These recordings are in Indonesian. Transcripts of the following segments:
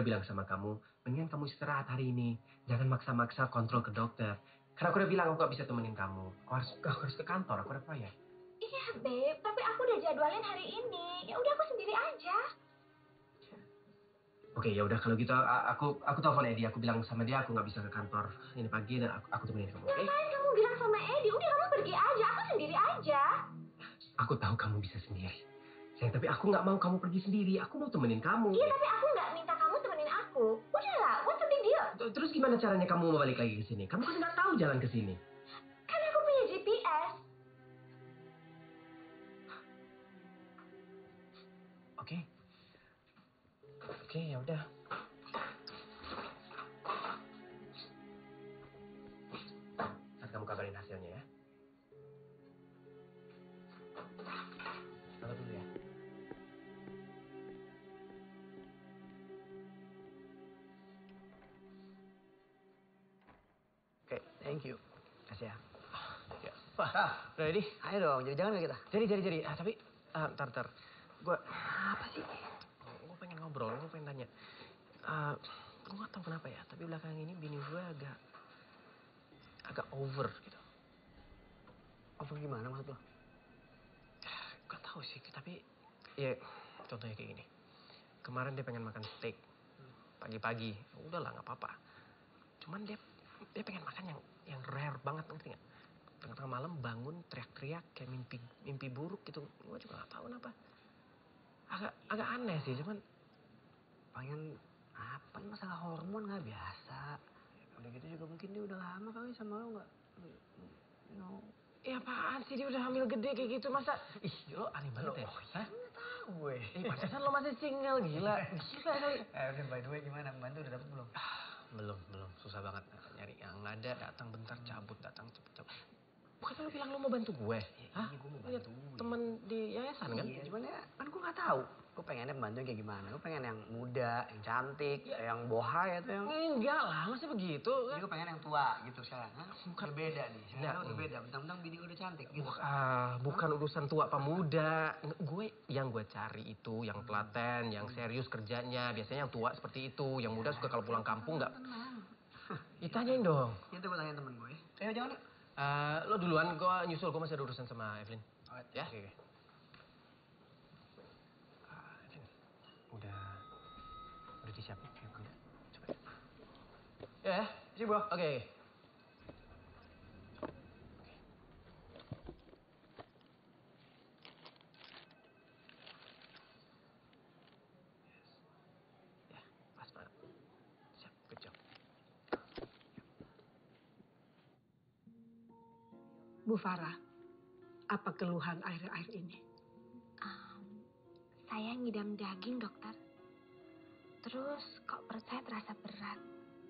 udah bilang sama kamu, mendingan kamu istirahat hari ini. Jangan maksa-maksa kontrol ke dokter. Karena aku udah bilang aku gak bisa temenin kamu. Aku harus ke kantor, aku ada proyek. Iya, Beb. Tapi aku udah jadwalin hari ini. Ya udah aku sendiri aja. Oke, ya udah kalau gitu aku telepon Edi. Aku bilang sama dia aku nggak bisa ke kantor ini pagi dan aku temenin kamu. Oke? Ngapain kamu bilang sama Edi? Udah kamu pergi aja. Aku sendiri aja. Aku tahu kamu bisa sendiri. Sayang, tapi aku nggak mau kamu pergi sendiri. Aku mau temenin kamu. Iya, tapi aku nggak minta kamu temenin aku. Udahlah, what's the big deal? Terus gimana caranya kamu mau balik lagi ke sini? Kamu kan nggak tahu jalan ke sini. Kan aku punya GPS. Oke. Oke, ya udah. Nanti kamu kabarin hasilnya ya. Tunggu dulu ya. Oke, thank you. Kasih ya. Ya. Wah, udah ready? Ayo dong, jadi jangan kita. Jadi. Tapi, ntar. Apa sih? Gue pengen ngobrol, gue pengen tanya. Gue gak tau kenapa ya, tapi belakangan ini bini gue agak over gitu. Over gimana maksud lo? Gak tau sih, tapi ya contohnya kayak gini. Kemarin dia pengen makan steak pagi-pagi, udahlah nggak apa-apa. Cuman dia pengen makan yang rare banget, ngerti nggak? Tengah-tengah malam bangun teriak-teriak kayak mimpi buruk gitu. Gue juga nggak tahu kenapa. Agak aneh sih, cuman Pengen apa? Masalah hormon nggak biasa. Udah gitu juga mungkin dia udah lama kali sama lo nggak? You know. ya apaan sih dia udah hamil gede kayak gitu, masa? Ih, lo aneh banget ya? Hah? Nggak tahu gue. Pantesan lo masih single, gila. Gila kali. Udah by the way gimana? Bantu udah dapet belum? Belum. Susah banget nyari yang ada, datang bentar, cabut, datang, cabut. Bukan lo bilang lo mau bantu gue? Hah? Iya, gue mau Lihat bantuin. temen di yayasan kan? Iya, cuman ya kan gue nggak tahu. Gue pengennya pembantu kayak gimana? Gue pengen yang muda, yang cantik, yang bohai atau yang... Enggak lah, masa begitu? Jadi gue pengen yang tua gitu sekarang. Bukan beda nih. Nggak. Udah beda. Bentang-bentang bini udah cantik gitu. Bukan urusan tua apa muda. Yang gue cari itu yang telaten, yang serius kerjanya. Biasanya yang tua seperti itu, yang muda suka kalau pulang kampung nggak. Ditanyain dong. Itu gue tanya temen gue. Ayo jangan yuk. Lo duluan, gue nyusul. Gue masih ada urusan sama Evelyn. Ya? Oke. Evelyn, udah disiapin? Coba. Ya, Sih, Bo. Oke. Ya, pas banget. Siap, good job. Bu Farah, apa keluhan akhir-akhir ini? Saya ngidam daging, dokter. Terus kok perut saya terasa berat.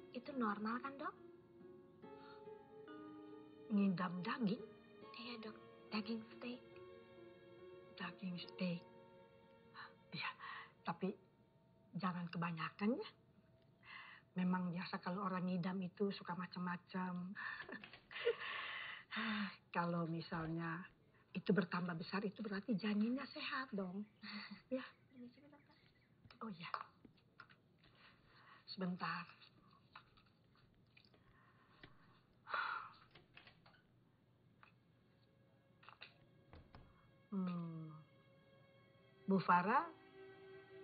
Itu normal kan, dok? Ngidam daging? Iya, dok. Daging steak. Daging steak. Ya, tapi jangan kebanyakan ya. Memang biasa kalau orang ngidam itu suka macam-macam. Kalau misalnya itu bertambah besar, itu berarti janinnya sehat dong. Ya. Oh ya. Sebentar. Bu Farah,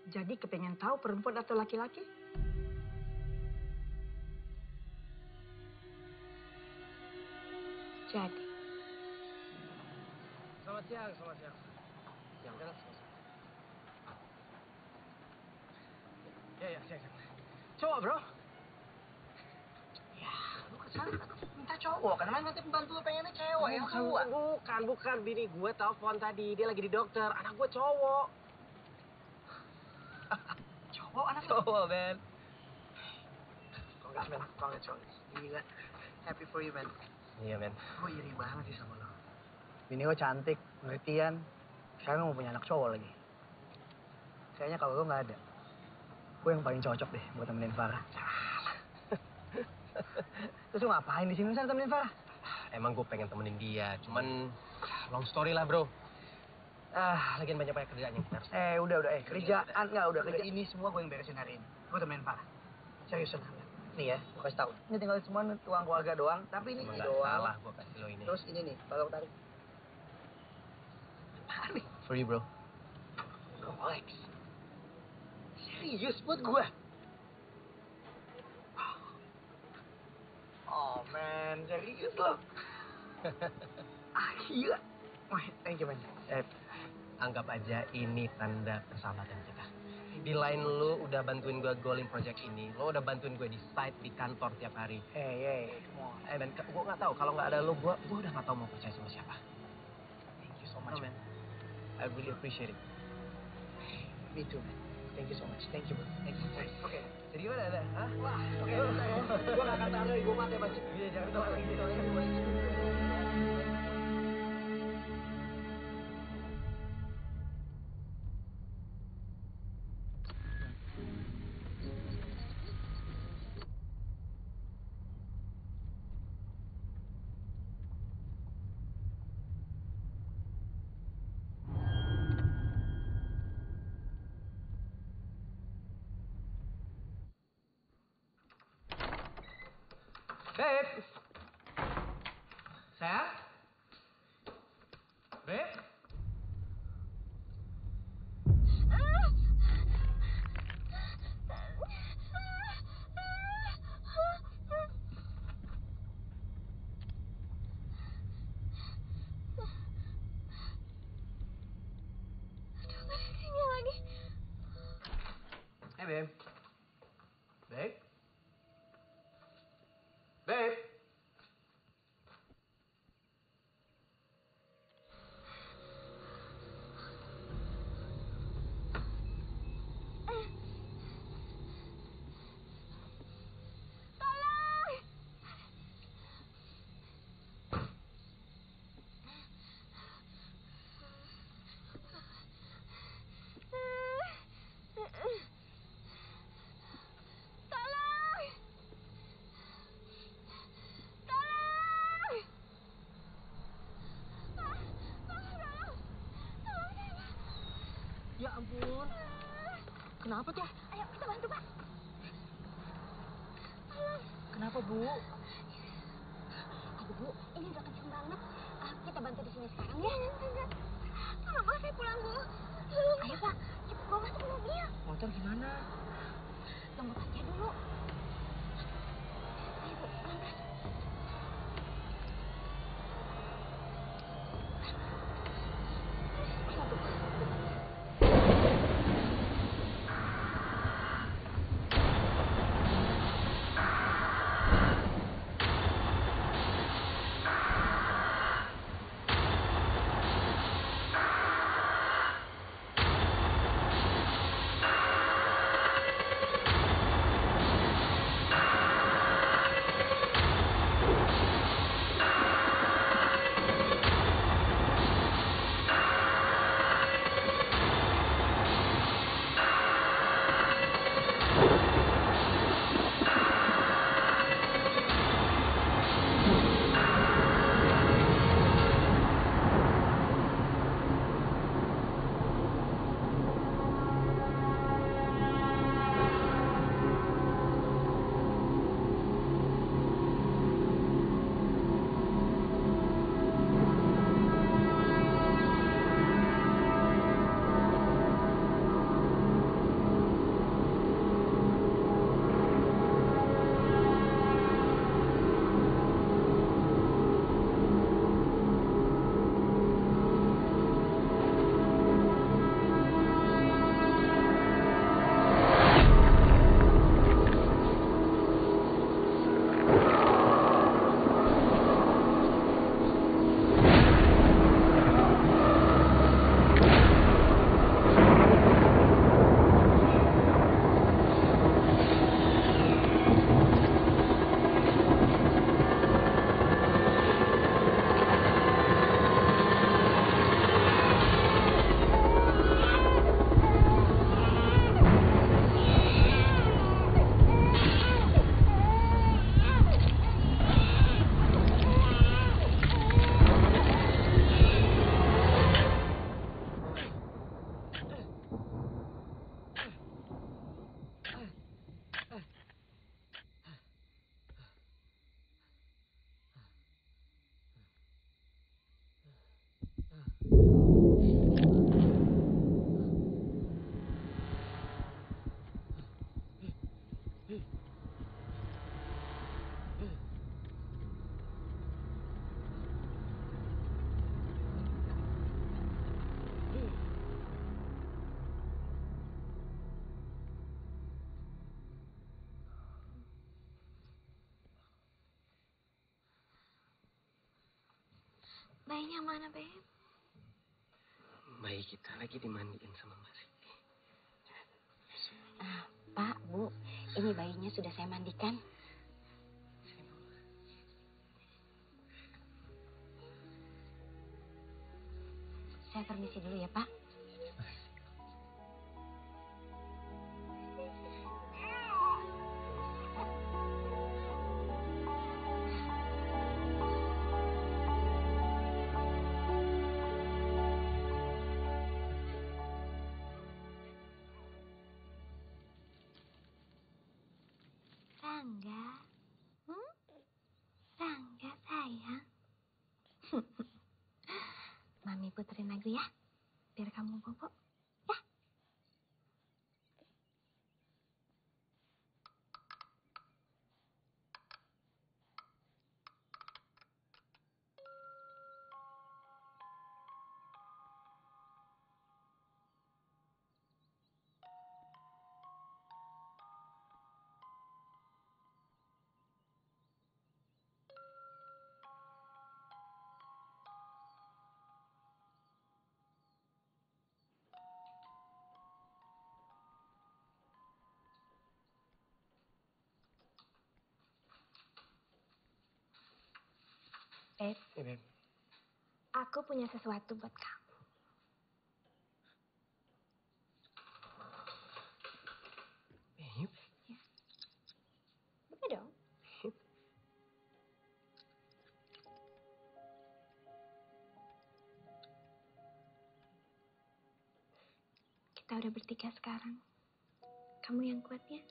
jadi kepengen tahu perempuan atau laki-laki? Jadi. Selamat siang. Siang. Ya, siang. Cowok, bro. Ya, lu kesana minta cowok. Karena nanti pembantu lu pengennya cewek yang tua. Bukan. Bini gue telepon tadi. Dia lagi di dokter. Anak gue cowok. Cowok anak lu? Cowok, Ben. Congrats. Gila. Happy for you, man. Iya, Ben. Gue iri banget sih sama lo. Bini gue cantik, pengertian. Sekarang mau punya anak cowok lagi. Kayaknya kalau lo nggak ada, gue yang paling cocok deh buat temenin Farah. Terus lo ngapain di sini misalnya temenin Farah? Emang gue pengen temenin dia, cuman long story lah, bro. Lagian banyak kerjaan yang kita harus. Udah. Kerjaan nggak udah kerja. Ini semua gue yang beresin hari ini. Gue temenin Farah. Seriusan hangat. Nih ya, gue kasih tau. Ini tinggal semua uang keluarga doang, tapi ini Emang nggak doang. salah gue kasih lo ini. Terus ini nih, kalau tarik. Apaan nih? For you, bro. Rolex. Serius buat gue. Oh man, serius lo. Gila. Wah, thank you man. Anggap aja ini tanda persahabatan kita. Di lain lu udah bantuin gue goaling project ini, lo udah bantuin gue di site, di kantor tiap hari. Hey, come on. Dan gue nggak tahu kalau nggak ada lo, gue udah nggak tahu mau percaya sama siapa. Thank you so much, No, man. I really appreciate it. Me too, man. Thank you so much. Thank you, bro. Thank you. Oke. Jadi gimana ada? Hah? Wah, oke. Gue gak akan taruh, gue mati pasti. Iya, jangan tahu lagi. Beb. Sayang. Beb. Hey, Beb. Beb. Beb. Ya ampun. Kenapa tuh? Ayo kita bantu, Pak. Kenapa, Bu? Aduh, Bu, ini udah kejam banget. Kita bantu di sini sekarang ya. Enggak. Tolong bawa saya pulang, Bu. Ayo, Pak. Cepat bawa masuk ke mobil. Motor gimana? Tunggu aja dulu. Ayo, Bu, pelan-pelan. Ayo, Bu. Bayinya mana, Beb? Bayi kita lagi dimandiin sama Mas Riki. Pak, Bu, ini bayinya sudah saya mandikan. Saya permisi dulu ya, Pak. Rangga, Rangga sayang. Mami puterin lagu ya, biar kamu bobo. Ya. Beb, Ya, Beb. aku punya sesuatu buat kamu. Beb. Buka dong. Kita udah bertiga sekarang. Kamu yang kuat ya.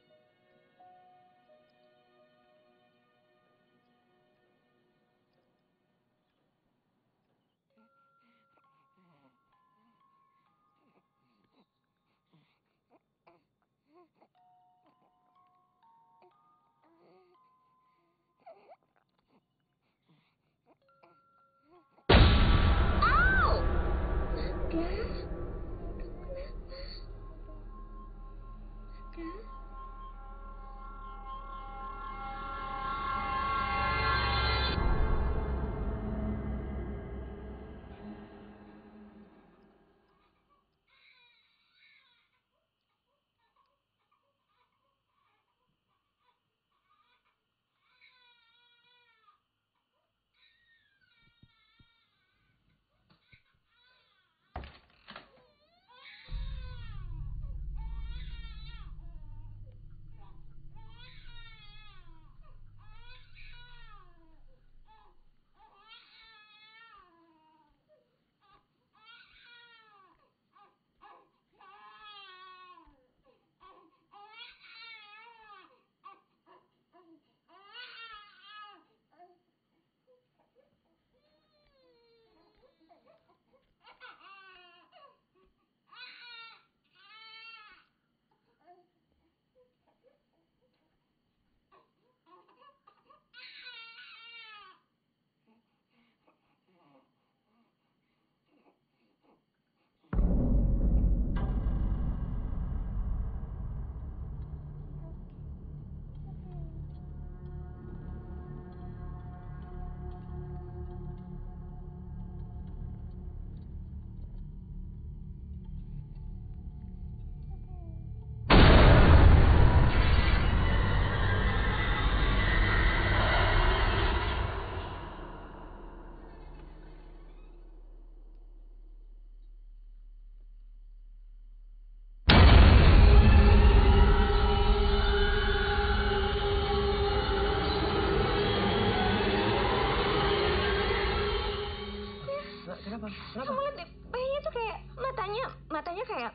Kenapa? Kamu lihat deh, bayinya tuh kayak matanya kayak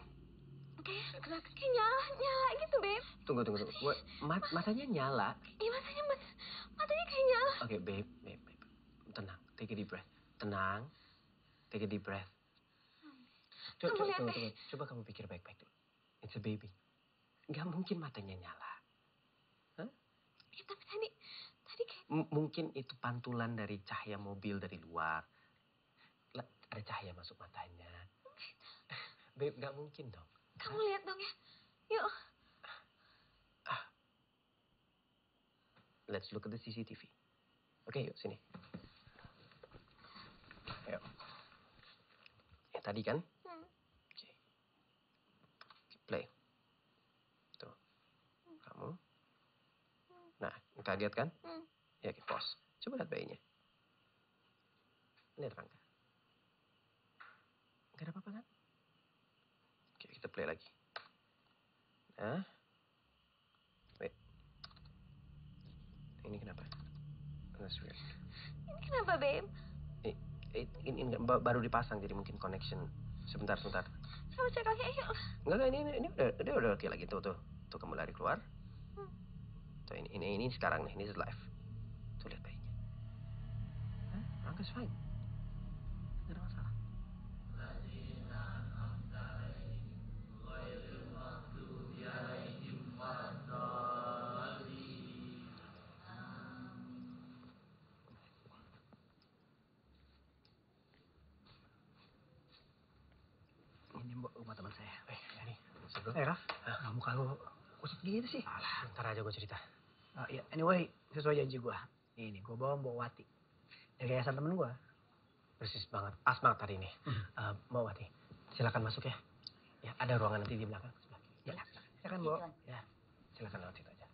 nyala gitu, Beb. Tunggu. Matanya nyala. Iya, matanya kayak nyala. Oke, Beb. Tenang. Take a deep breath. Tenang. Take a deep breath. Tunggu. Coba kamu pikir baik-baik dulu. It's a baby. Nggak mungkin matanya nyala. Hah? Ya, tapi tadi kayak... Mungkin itu pantulan dari cahaya mobil dari luar. Ada cahaya masuk matanya. Beb, nggak mungkin dong. Kamu lihat dong ya. Yuk. Let's look at the CCTV. Oke, yuk sini. Yuk. Ya tadi kan? Oke. Play. Tuh. Kamu. Nah, kaget kan? Ya, pause. Coba lihat bayinya. Lihat Rangga. Gak ada apa-apa kan? Oke, kita play lagi. Nah. Wait. Ini kenapa? That's weird. Ini kenapa, Babe? Ini baru dipasang, jadi mungkin connection. Sebentar. Coba cek lagi, ayo. Enggak, ini udah oke lagi. Tuh. Tuh kamu lari keluar. Tuh, ini sekarang nih, ini is live. Tuh, lihat bayinya. Hah? Rangga's fine. Gak ada masalah. Ini Mbok, rumah teman saya. Ini. Sebelum. Raf, muka lu kusut gitu sih. Alah, ntar aja gue cerita. Ya, anyway, sesuai janji gue. Ini, gue bawa Mbok Wati. Dari yayasan temen gue. Persis banget. Pas banget hari ini. Mbak Wati, silakan masuk ya. Ya, ada ruangan nanti di belakang. Sebelah kiri. Ya, Silakan, Mbok. ya. Silakan lewat situ aja.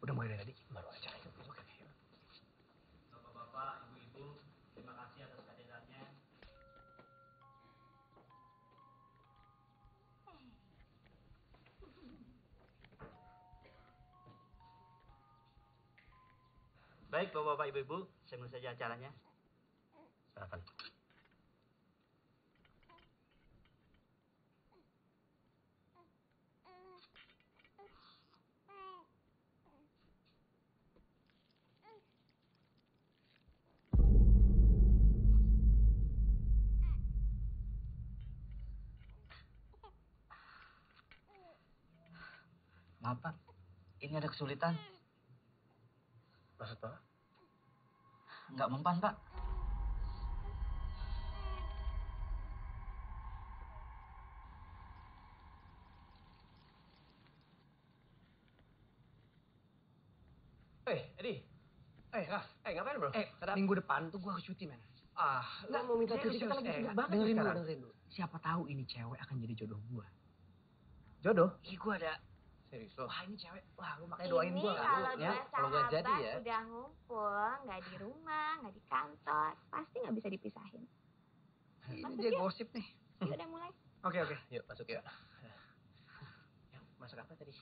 Udah mulai dari tadi. Baru aja. Oke. Bapak-bapak, ibu-ibu, terima kasih atas kehadirannya. Baik, bapak-bapak, ibu-ibu, saya mulai saja acaranya. Silakan. Maaf, Pak. Ini ada kesulitan. Maksud Pak? Nggak mempan, Pak. Edi. Raf. Ngapain bro? Minggu depan tuh gue harus cuti, men. Lo mau minta cuti kita lagi sibuk banget dengerin sekarang. dulu. Siapa tahu ini cewek akan jadi jodoh gue. Jodoh? Ih, gue ada. Serius lo? Wah, ini cewek. Wah, lu makanya doain gue. Kalau Ya. dua kalau nggak sahabat jadi ya. udah ngumpul, nggak di rumah, nggak di kantor, pasti nggak bisa dipisahin. Ini Masuk dia yuk. gosip nih. Yuk, udah mulai. Oke. Yuk, masuk ya. Yang masak apa tadi?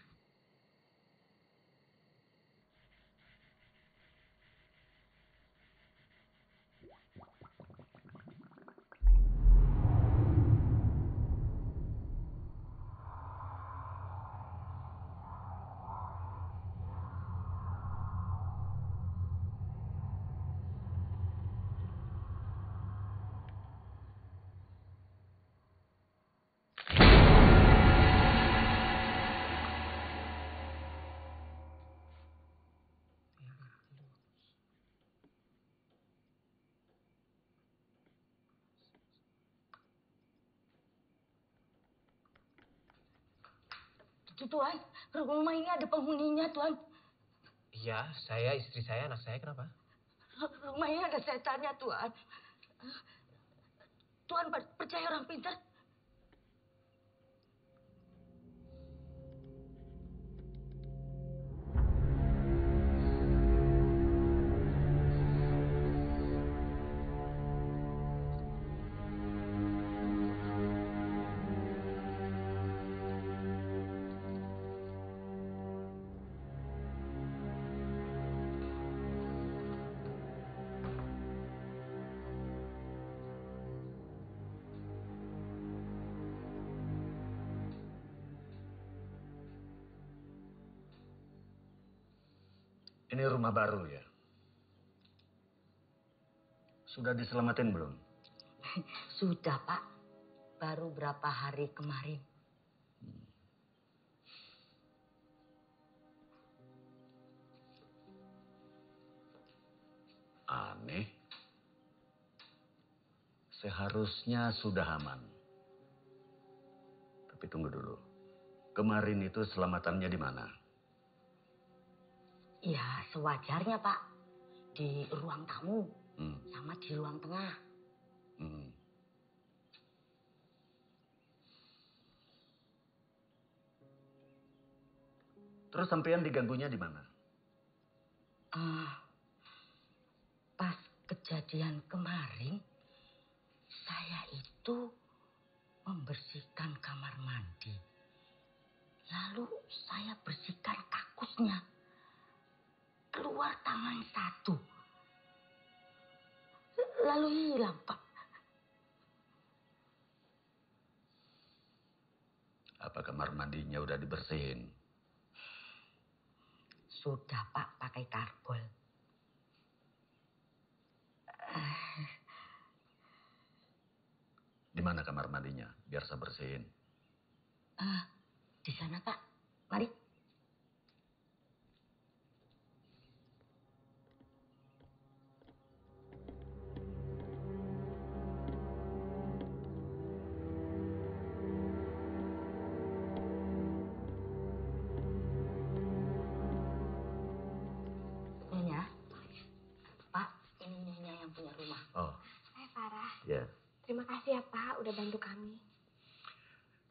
Tuan, rumah ini ada penghuninya, Tuan. Iya, saya, istri saya, anak saya, kenapa? Rumah ini ada setannya, Tuan. Tuan percaya orang pintar? Ini rumah baru ya? Sudah diselamatin belum? Sudah, Pak. Baru berapa hari kemarin. Aneh. Seharusnya sudah aman. Tapi tunggu dulu. Kemarin itu selamatannya di mana? Ya, sewajarnya, Pak. Di ruang tamu. Sama di ruang tengah. Hmm. Terus sampean diganggunya di mana? Pas kejadian kemarin, saya itu membersihkan kamar mandi. Lalu saya bersihkan kakusnya. Keluar tangan satu. Lalu hilang, Pak. Apa kamar mandinya udah dibersihin? Sudah, Pak, pakai karbol. Di mana kamar mandinya? Biar saya bersihin. Di sana, Pak. Mari. Nyonya. Pak, ini Nyonya yang punya rumah. Oh, Saya Farah. ya. Terima kasih ya Pak, udah bantu kami.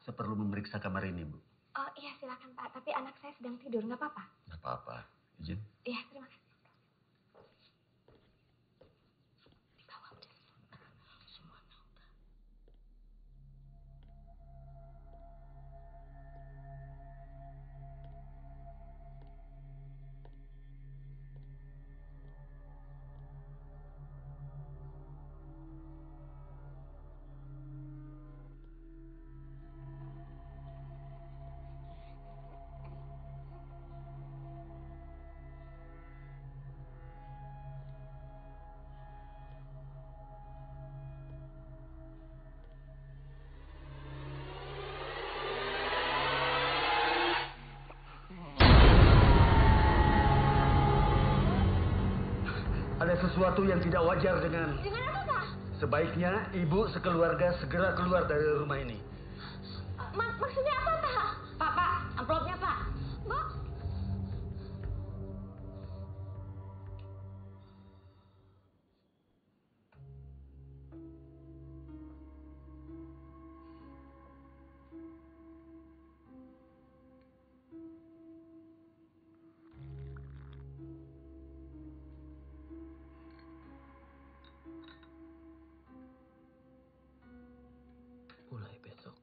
Saya perlu memeriksa kamar ini, Bu. Oh iya silakan Pak, tapi anak saya sedang tidur, nggak apa-apa? Nggak apa-apa. Izin. Iya, terima kasih. Di bawah udah semuanya udah. Ada sesuatu yang tidak wajar dengan... Dengan apa Pak? Sebaiknya ibu sekeluarga segera keluar dari rumah ini. Maksudnya apa Pak? Pak, amplopnya, Pak. Bu? Mulai besok,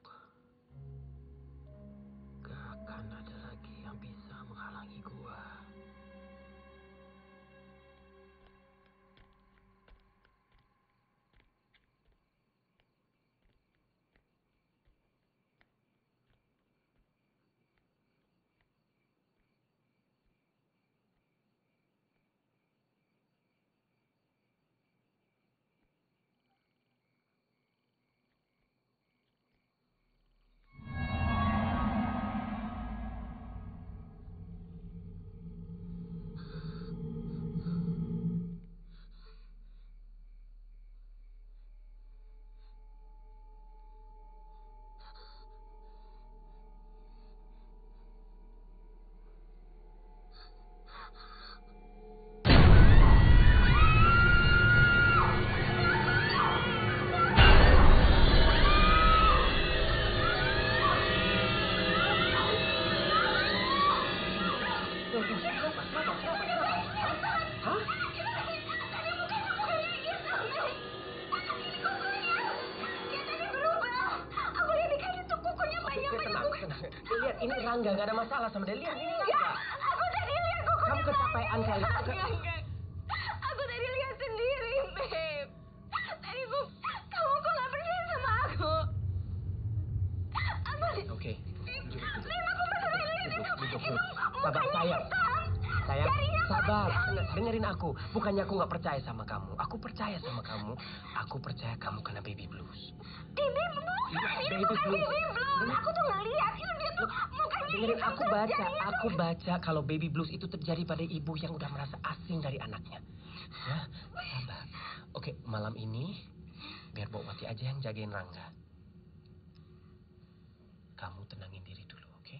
gak akan ada lagi yang bisa menghalangi gua. Lihat, ini Rangga, gak ada masalah sama dia. Lihat, ini Rangga. Aku tadi lihat kukunya. Kamu kecapean kali. Enggak. Aku tadi lihat sendiri, Beb. Tadi kamu kok nggak percaya sama aku? Oke. Beb, aku beneran lihat itu. Duduk. Sabar, sayang. Sayang, sabar. Dengerin aku. Bukannya aku nggak percaya sama kamu. Aku percaya sama kamu. Aku percaya kamu kena baby blues. Baby blues? Ini bukan baby blues. Aku tuh nggak lihat. Itu dia tuh mukanya Dengerin hitam aku baca. Aku baca kalau baby blues itu terjadi pada ibu yang udah merasa asing dari anaknya. Ya, sabar. Oke, malam ini biar Mbak Wati aja yang jagain Rangga. Kamu tenangin diri dulu, oke?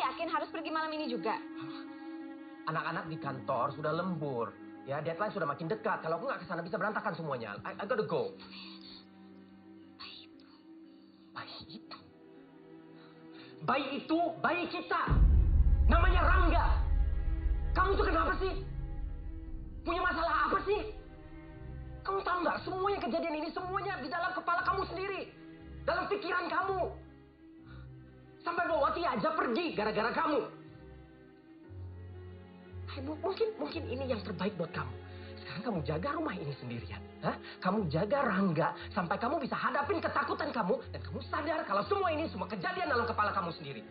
yakin harus pergi malam ini juga? Anak-anak di kantor sudah lembur. Ya, deadline sudah makin dekat. Kalau aku nggak ke sana bisa berantakan semuanya. I gotta go. Bayi itu? Bayi itu bayi kita. Namanya Rangga. Kamu tuh kenapa sih? Punya masalah apa sih? Kamu tahu nggak? Semuanya kejadian ini semuanya di dalam kepala kamu sendiri. Dalam pikiran kamu. Sampai Wati aja pergi gara-gara kamu. Mungkin ini yang terbaik buat kamu. Sekarang kamu jaga rumah ini sendirian. Hah? Kamu jaga Rangga sampai kamu bisa hadapin ketakutan kamu. Dan kamu sadar kalau semua ini semua kejadian dalam kepala kamu sendiri.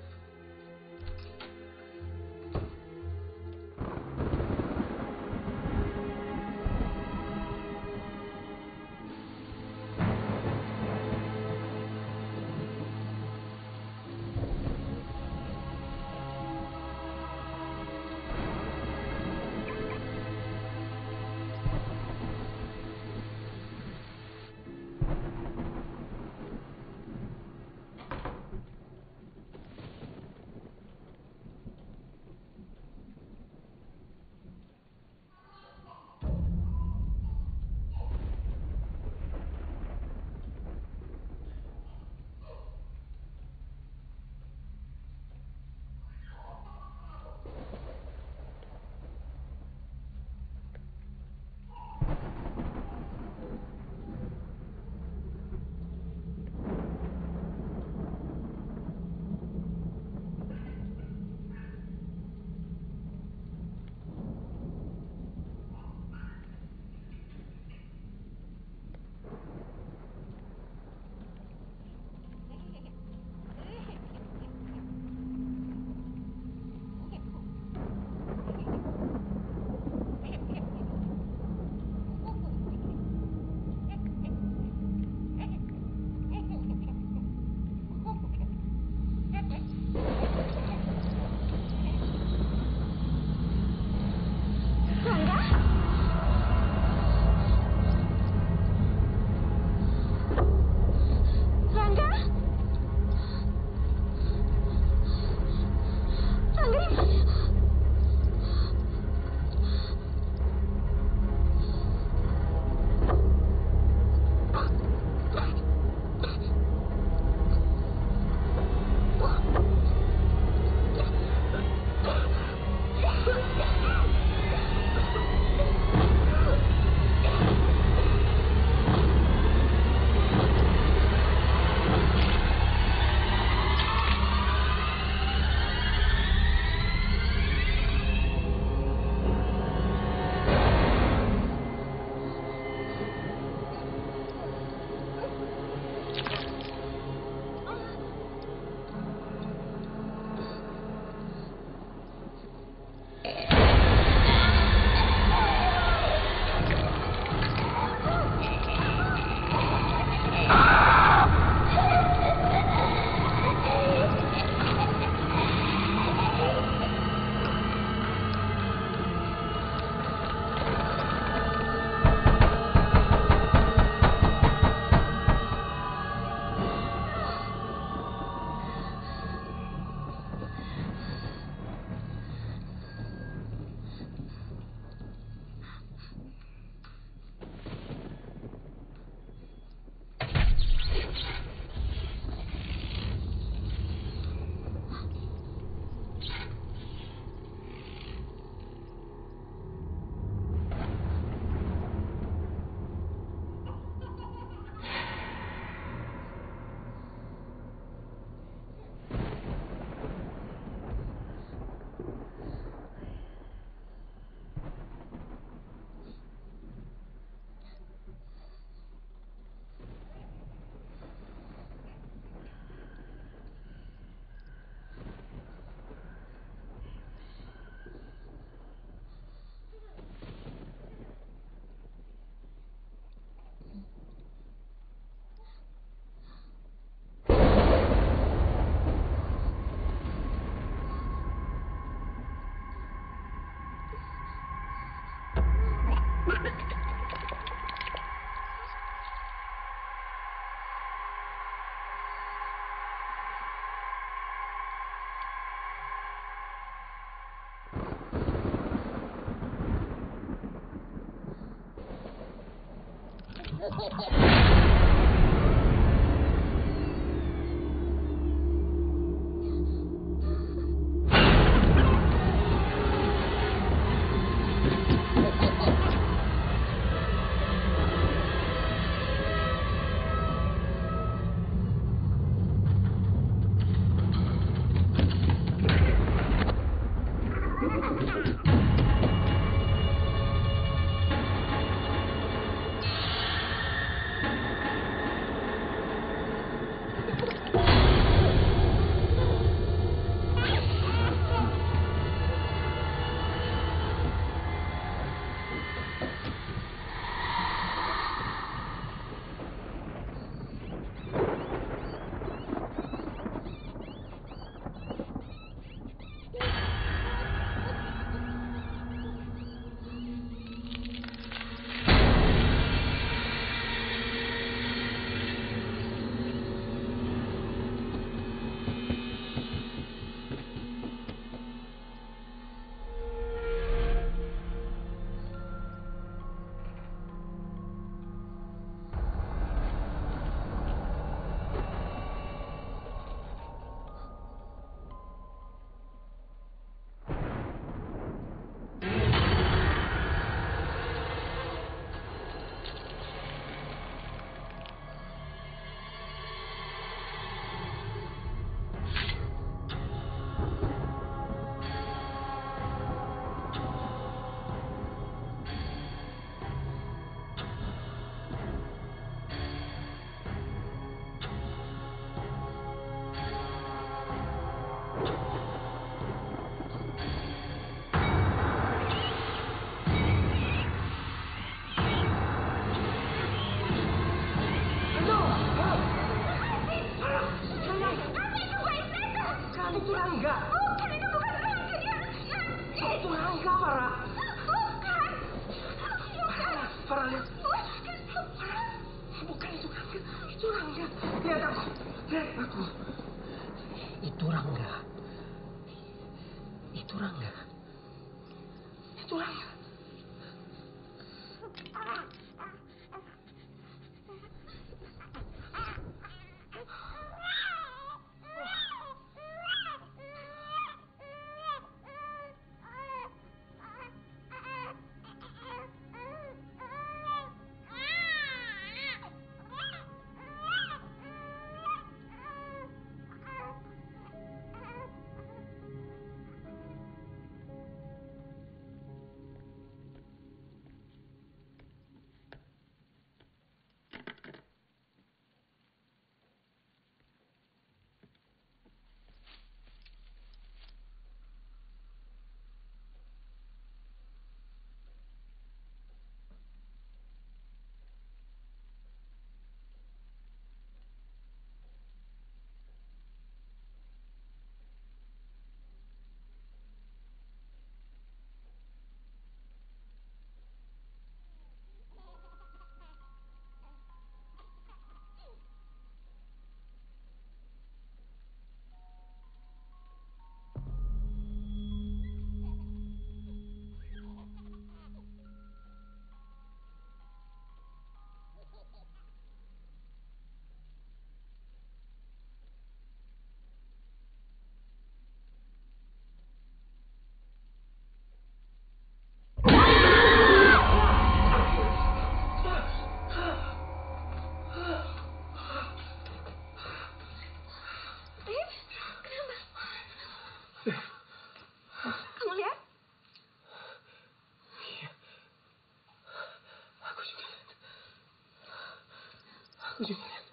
Aku juga lihat.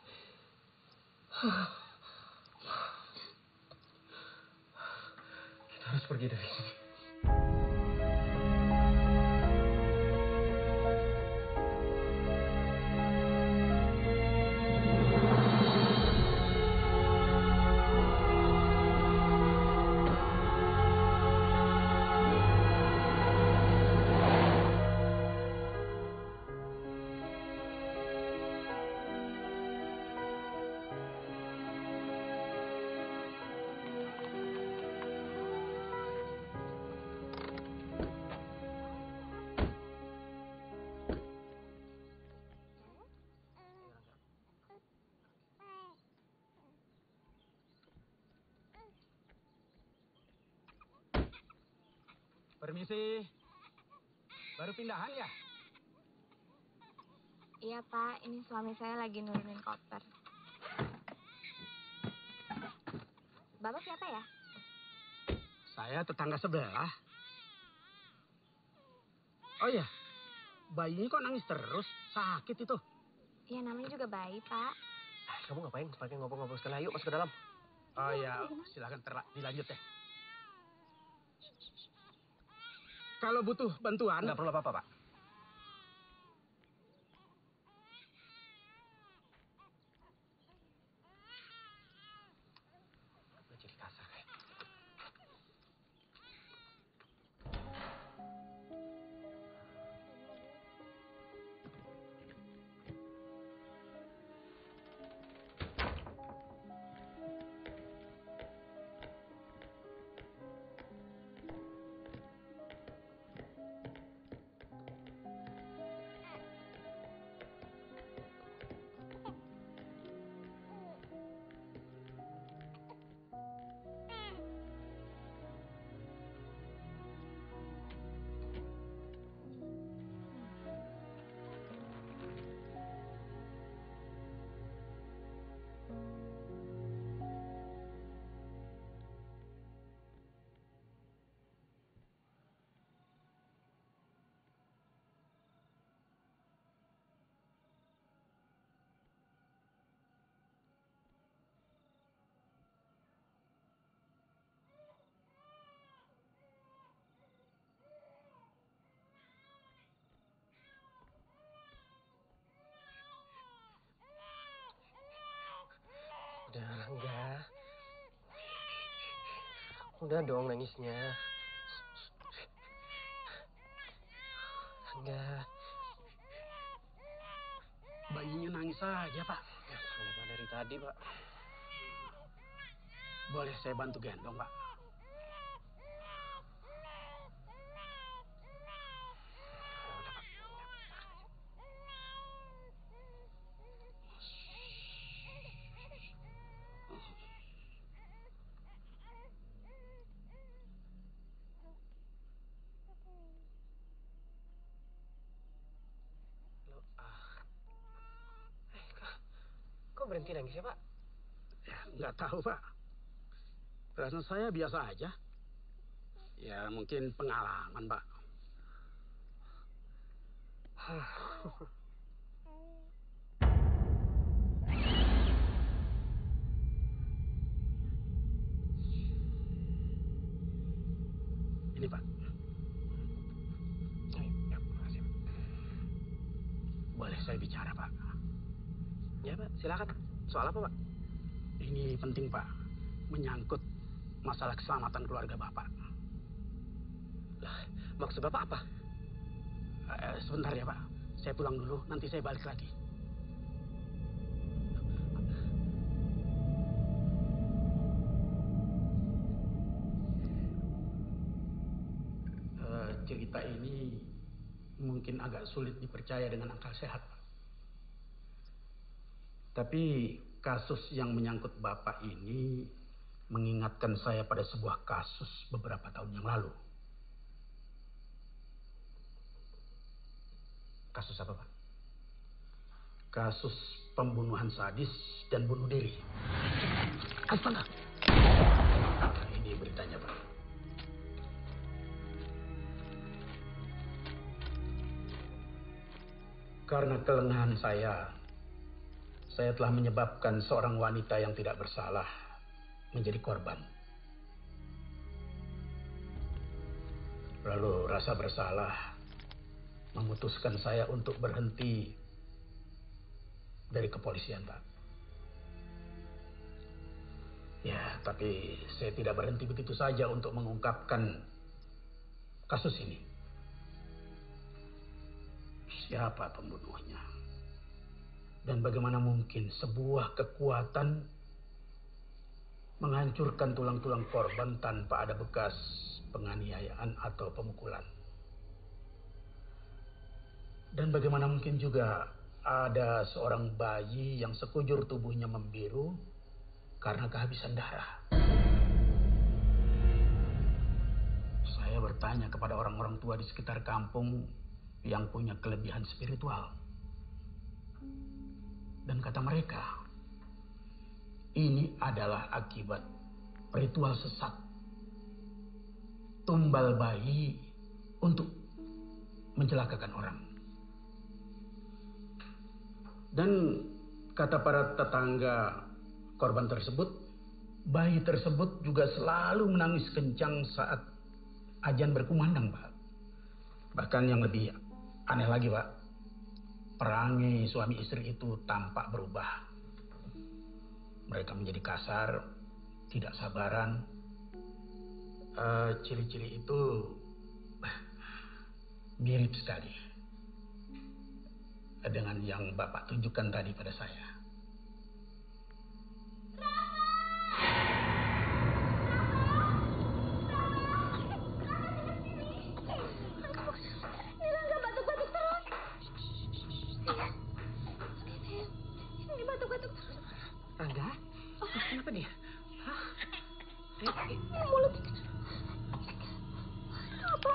Kita harus pergi dari sini. Permisi. Baru pindahan ya? Iya Pak, ini suami saya lagi nurunin koper. Bapak siapa ya? Saya tetangga sebelah. Oh iya, bayinya kok nangis terus? Sakit itu. Ya namanya juga bayi Pak. Kamu ngapain? Pakai ngobrol-ngobrol sekali. Yuk masuk ke dalam. Oh iya, silakan dilanjut ya. Kalau butuh bantuan... Nggak perlu apa-apa, Pak. Jadi kasar. Udah, enggak. Udah dong nangisnya. Enggak. Bayinya nangis aja, Pak. Ya, Pak, dari tadi, Pak. Boleh saya bantu gendong, Pak? Kok berhenti nangis ya, Pak? Ya, nggak tahu, Pak. Perasaan saya biasa aja. Ya, mungkin pengalaman, Pak. Ini, Pak. Ya, makasih, Pak. Boleh saya bicara, Pak? Ya, Pak. Silakan. Soal apa, Pak? Ini penting, Pak. Menyangkut masalah keselamatan keluarga Bapak. Lah, maksud Bapak apa? Sebentar ya, Pak. Saya pulang dulu, nanti saya balik lagi. Cerita ini mungkin agak sulit dipercaya dengan akal sehat, Pak. Tapi kasus yang menyangkut Bapak ini mengingatkan saya pada sebuah kasus beberapa tahun yang lalu. Kasus apa, Pak? Kasus pembunuhan sadis dan bunuh diri. Astaga! Nah, ini beritanya, Pak. Karena kelengahan saya telah menyebabkan seorang wanita yang tidak bersalah menjadi korban. Lalu rasa bersalah memutuskan saya untuk berhenti dari kepolisian, Pak. Ya, tapi saya tidak berhenti begitu saja untuk mengungkapkan kasus ini. Siapa pembunuhnya? Dan bagaimana mungkin sebuah kekuatan menghancurkan tulang-tulang korban tanpa ada bekas penganiayaan atau pemukulan? Dan bagaimana mungkin juga ada seorang bayi yang sekujur tubuhnya membiru karena kehabisan darah? Saya bertanya kepada orang-orang tua di sekitar kampung yang punya kelebihan spiritual. Dan kata mereka, ini adalah akibat ritual sesat. Tumbal bayi untuk mencelakakan orang. Dan kata para tetangga korban tersebut, bayi tersebut juga selalu menangis kencang saat ajan berkumandang, Pak. Bahkan yang lebih aneh lagi, Pak, perangai suami istri itu tampak berubah. Mereka menjadi kasar, tidak sabaran. Ciri-ciri itu mirip sekali dengan yang Bapak tunjukkan tadi pada saya. Nila nggak batuk-batuk terus. Ini batuk-batuk terus. Rangga? Kenapa dia? Hah? Mulutnya. Apa?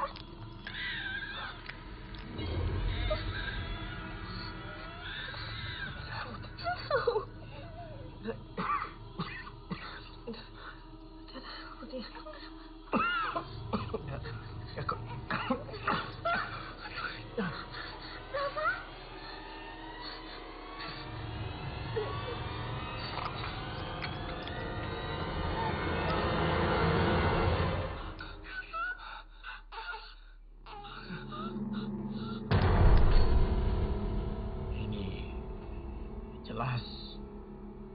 Jelas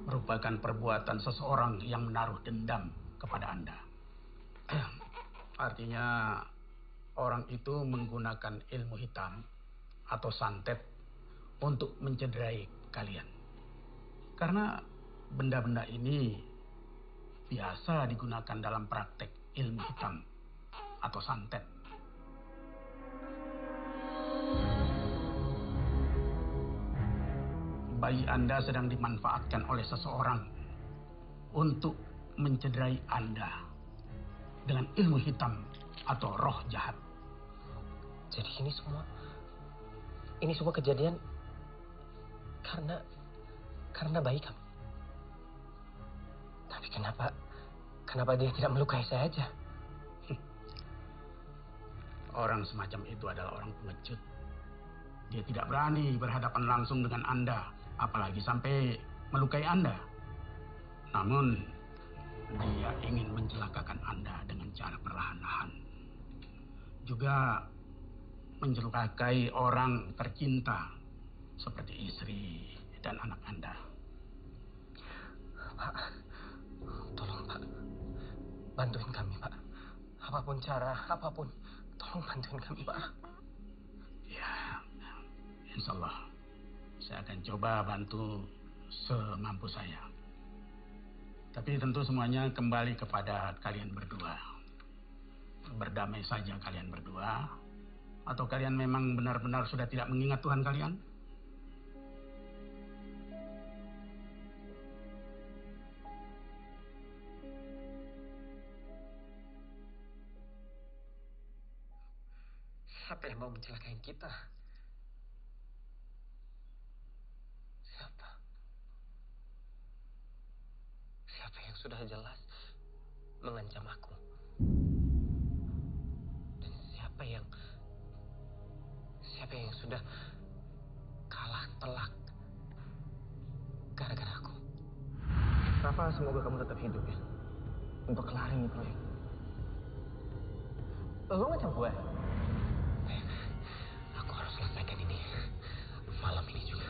merupakan perbuatan seseorang yang menaruh dendam kepada Anda. Artinya orang itu menggunakan ilmu hitam atau santet untuk mencederai kalian. Karena benda-benda ini biasa digunakan dalam praktek ilmu hitam atau santet. Bayi Anda sedang dimanfaatkan oleh seseorang untuk mencederai Anda dengan ilmu hitam atau roh jahat. Jadi ini semua kejadian karena bayi kami. Tapi kenapa dia tidak melukai saya aja? Orang semacam itu adalah orang pengecut. Dia tidak berani berhadapan langsung dengan Anda, apalagi sampai melukai Anda. Namun, dia ingin mencelakakan Anda dengan cara perlahan-lahan. Juga mencelakai orang tercinta seperti istri dan anak Anda. Pak, tolong Pak, bantuin kami Pak. Apapun cara, tolong bantuin kami Pak. Ya, insya Allah saya akan coba bantu semampu saya. Tapi tentu semuanya kembali kepada kalian berdua. Berdamai saja kalian berdua. Atau kalian memang benar-benar sudah tidak mengingat Tuhan kalian? Siapa yang mau mencelakai kita? Siapa yang sudah jelas mengancam aku? Dan siapa yang sudah kalah telak gara-gara aku? Rafa, semoga kamu tetap hidup ya. Untuk kelarin nih proyek. Lu ngecam gue? Aku harus selesaikan ini malam ini juga.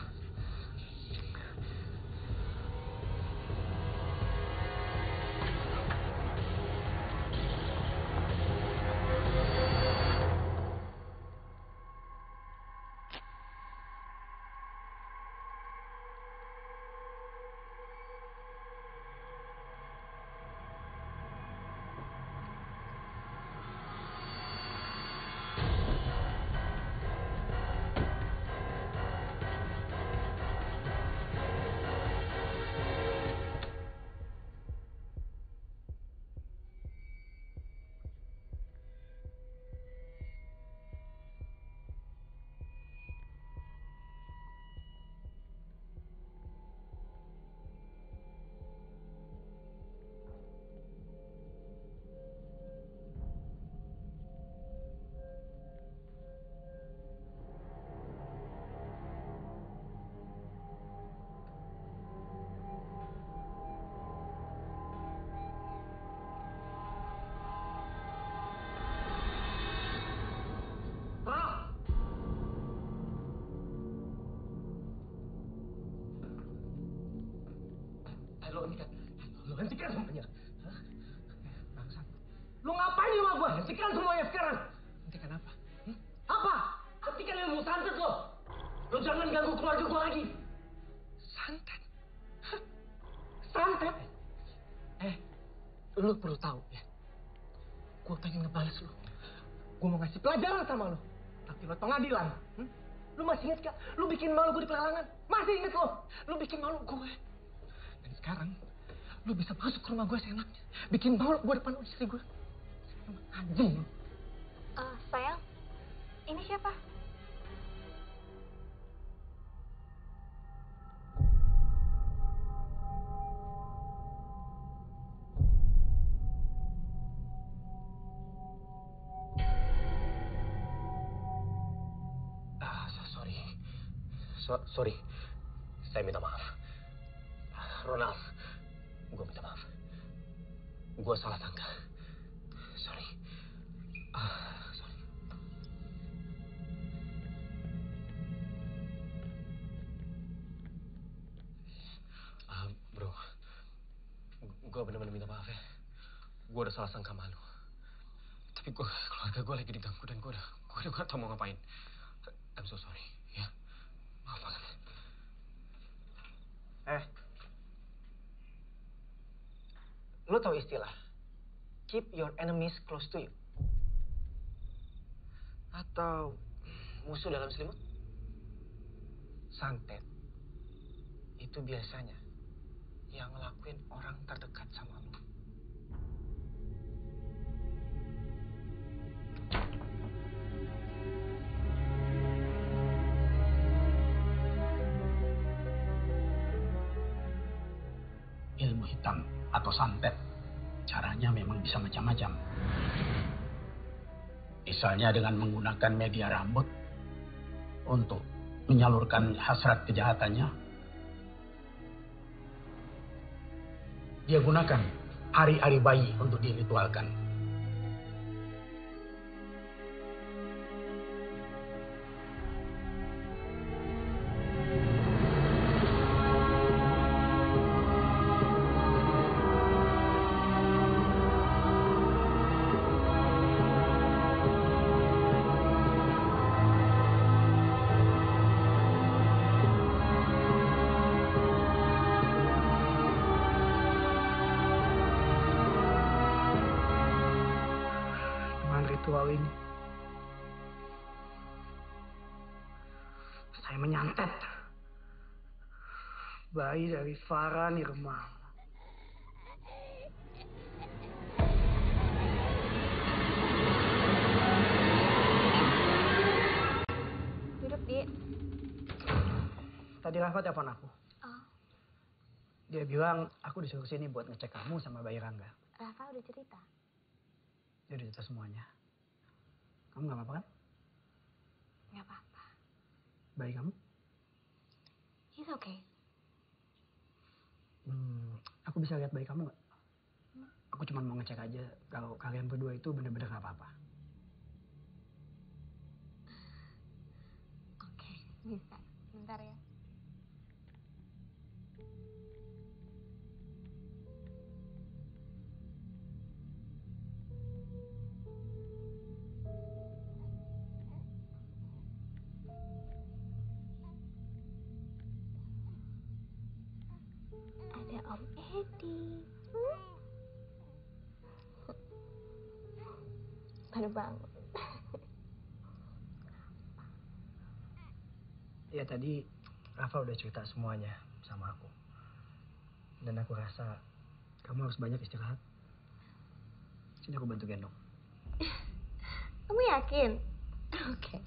Lo hentikan semuanya. Hah? Bangsat. Lo ngapain sama gue? Hentikan semuanya sekarang. Hentikan apa? Apa? Hentikan ilmu santet lo. Lo jangan ganggu keluarga gue lagi. Santet? Hah? Santet? Lo perlu tahu ya. Gue pengen ngebales lo. Gue mau ngasih pelajaran sama lo. Tapi lo pengadilan. Lo masih inget gak? Lo bikin malu gue di pelelangan. Masih inget lo? Lo bikin malu gue. Dan sekarang, lo bisa masuk ke rumah gue seenaknya. Bikin malu gue depan istri gue. Emang anjing lo. Sayang, ini siapa? Sorry. Saya minta maaf. Ronald, gue minta maaf. Gue salah sangka. Sorry. Sorry. Bro, gue benar-benar minta maaf ya. Gue udah salah sangka malu. Tapi keluarga gue lagi diganggu dan gue udah gak tau mau ngapain. I'm so sorry, ya. Maaf banget. Lo tau istilah keep your enemies close to you? Atau musuh dalam selimut? Santet itu biasanya yang ngelakuin orang terdekat sama lo. Ilmu hitam atau santet, caranya memang bisa macam-macam. Misalnya dengan menggunakan media rambut untuk menyalurkan hasrat kejahatannya. Dia gunakan hari-hari bayi untuk diritualkan. Ritual ini saya menyantet bayi dari Farah Nirmal. Duduk, Di. Tadi Rafa telepon aku. Oh, Dia bilang aku disuruh sini buat ngecek kamu sama bayi Rangga. Rafa udah cerita. Dia udah cerita semuanya. Kamu gak apa-apa kan? Nggak apa-apa. Bayi kamu? He's okay. Aku bisa lihat bayi kamu gak? Aku cuma mau ngecek aja kalau kalian berdua itu bener-bener gak apa-apa. Oke, bisa. Bentar ya. Ada Om Edi. Baru bangun. Ya tadi Rafa udah cerita semuanya sama aku. Dan aku rasa kamu harus banyak istirahat. Sini aku bantu gendong. Kamu yakin? Oke.